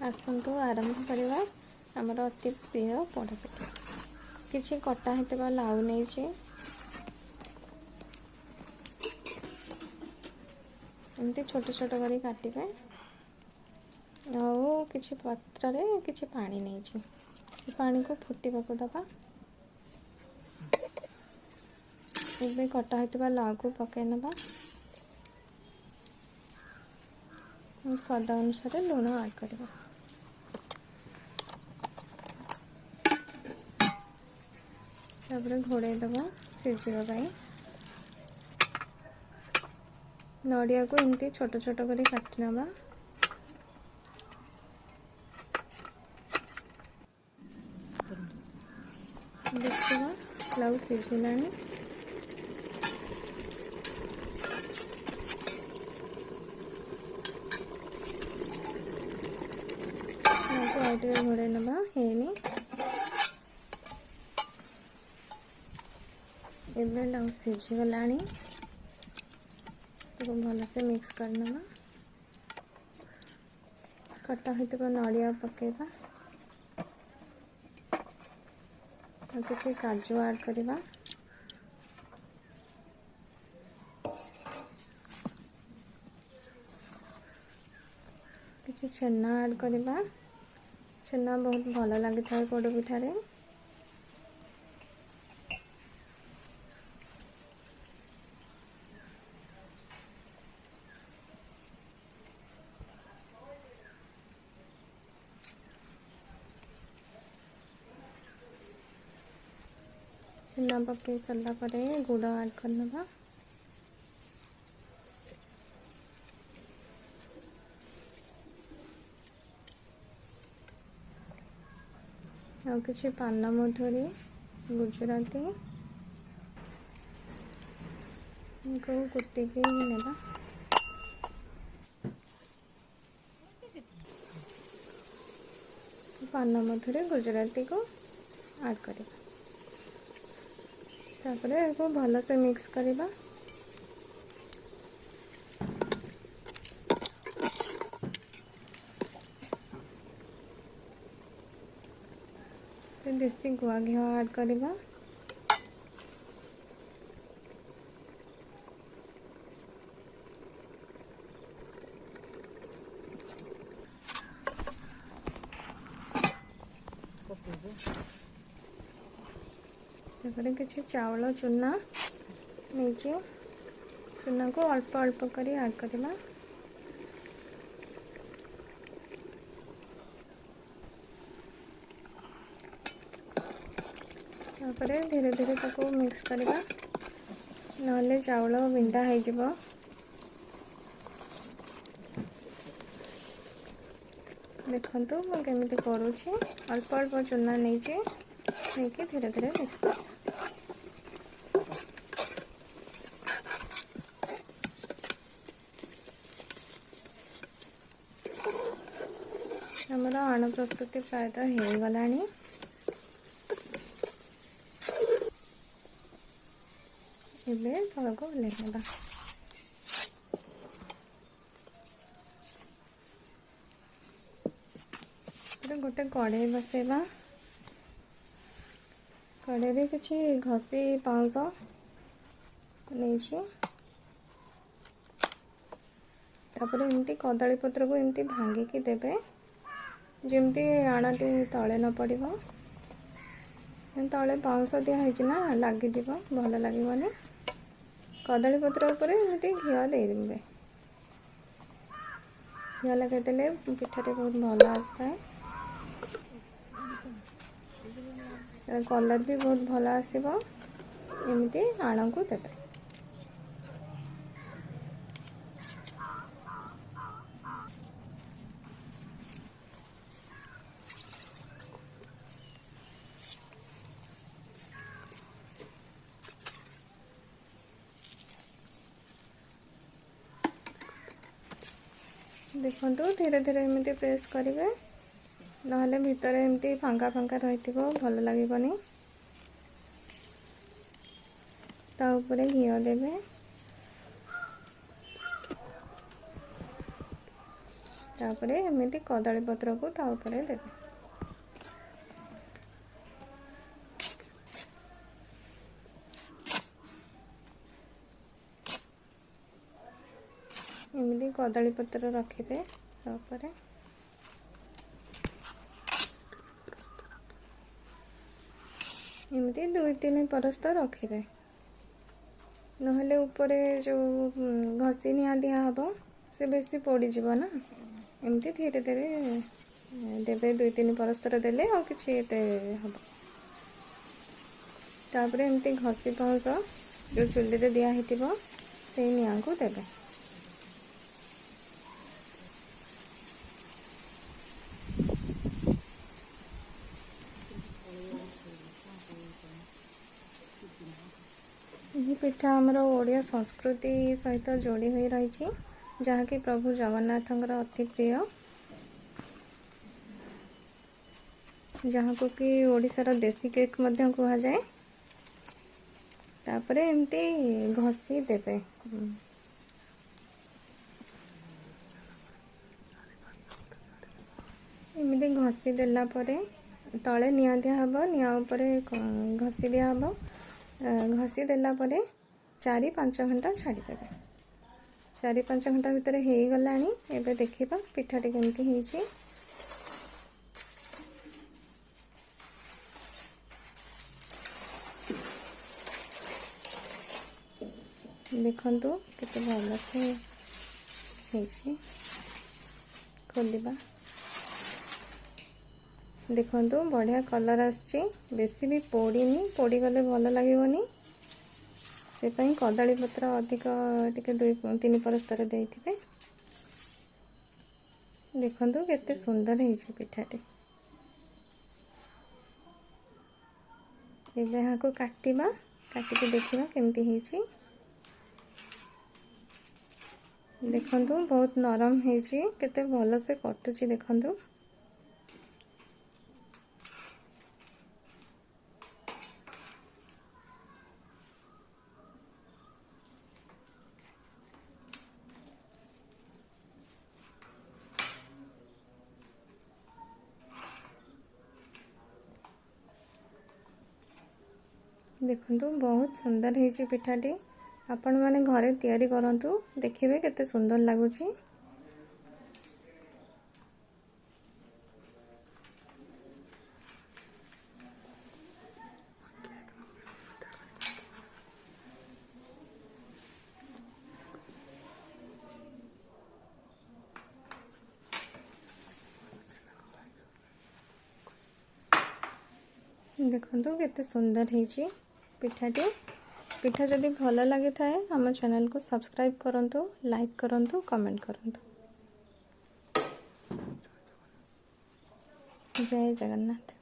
आसतु आरंभ करवा आमर अति प्रिय पोड़पिठा। किसी कटा होता लाउ नहीं एमती छोट छोट कर काटे किसी पत्र किसी पानी नहीं पानी को फुटा दबा ए कटा होता लाउ को पकई नवा स्वाद अनुसार लुण ऐड करवा घोड़े दबा सिझापी नड़िया को एमती छोट छोट कर काटी नवा देखा लाउ सिझिला घोड़े नवा है लाउ सिझीगला भलसे मिक्स करनवा कटा होता नड़िया पकेबा किसी काजू ऐड करवा किसी छेना ऐड करवा छेना बहुत भल लगी था पोड़ पिठारे छेना पकई सारा पर गुड़ ऐड करनवा आ किसी पान मधुरी गुजराती को कुटिकी नेबा पान मधुरी गुजराती को ऐड करवा तापरे को भल से मिक्स करवा देसी गुआ घी ऐड करवा किसी चावल चूना नहीं चूना को अल्प अल्प कर ऐड करवा धीरे धीरे ताको मिक्स करवा नले चावल बिंडा हो देखु मुझे करुँची अल्प अल्प चूना नहीं धीरे धीरे मिक्स कर आमर आण प्रस्तुति प्रायतः हो गला तल को ओल्हेइबा गोटे कड़े बसेबा कड़े किसी घसी पाउंस नहीं एमती कदली पत्र को एमती भांगिकी देवे जमती आणाटी तले न पड़ तले पाउंस दिखाई ना लगिज भल लगे कदली पत्र उपर एमती घी देदेवे घी लगेदे पिठाटे बहुत भल आसता है कलर भी बहुत भल आसो एमती आण को देवे देखो धीरे धीरे एमती प्रेस करेंगे ना भितर एमती फांका फांका रही भल लगेनि ता ऊपर घी देवे तापरे एमती कदली पत्र को ता ऊपर देवे। एमती कदली पत्र रखिदे तापरे एमती 2-3 परस्त रखिदे, नहले ऊपर जो घसी निया दिया हबो से बेसी पड़ी जीव ना। एमती धीरे धीरे देवे 2-3 परस्तर देले और किछि एते हबो। तापरे एमती घसी पाउस जो चुल्ली रे दिया हितिबो से निया को देवे। यह पिठा आमर ओडिया संस्कृति सहित जोड़ी हो रही, जहाँकि प्रभु जगन्नाथंकर अति प्रिय, जहाँ को कि ओडिशार देसी केक मध्य कहा जाए। तापरे एमती घसी देवे। एमती घसी देला परे तले निया दिया हबो, निया ऊपर घसी दिया हबो। घसी देला परे 4-5 घंटा छाड़ी देवे। 4-5 घंटा भितर हो गलानी। एबे देखिबा पिठाटी केमती ହେଇଛି। देखंतु केते भल से ହେଇଛି। खोलिबा देखंतु बढ़िया कलर आछि, बेसी भी पोड़ीनी, पोड़ी गले भल लागिवनी। से पई कदली पत्र अधिक टिके 2-3 परस्तर देइथिबे। देखंतु केते सुंदर ହେଇଛି पिठाटी। एबे हाको काटिबा, काटी के देखिबा केमती ହେଇଛି। देखंतु बहुत नरम ହେଇଛି, केते भल से कटुची देखंतु। देखंतु बहुत सुंदर है पिठाटी। आपण माने घरे तैयारी करंतु, देखिबे केते सुंदर लागुची। देखंतु केते सुंदर है पिठाटी। पिठा जदि भल लगी थाए आम चैनल को सब्सक्राइब करंतु, लाइक करंतु, कमेंट करंतु। जय जगन्नाथ।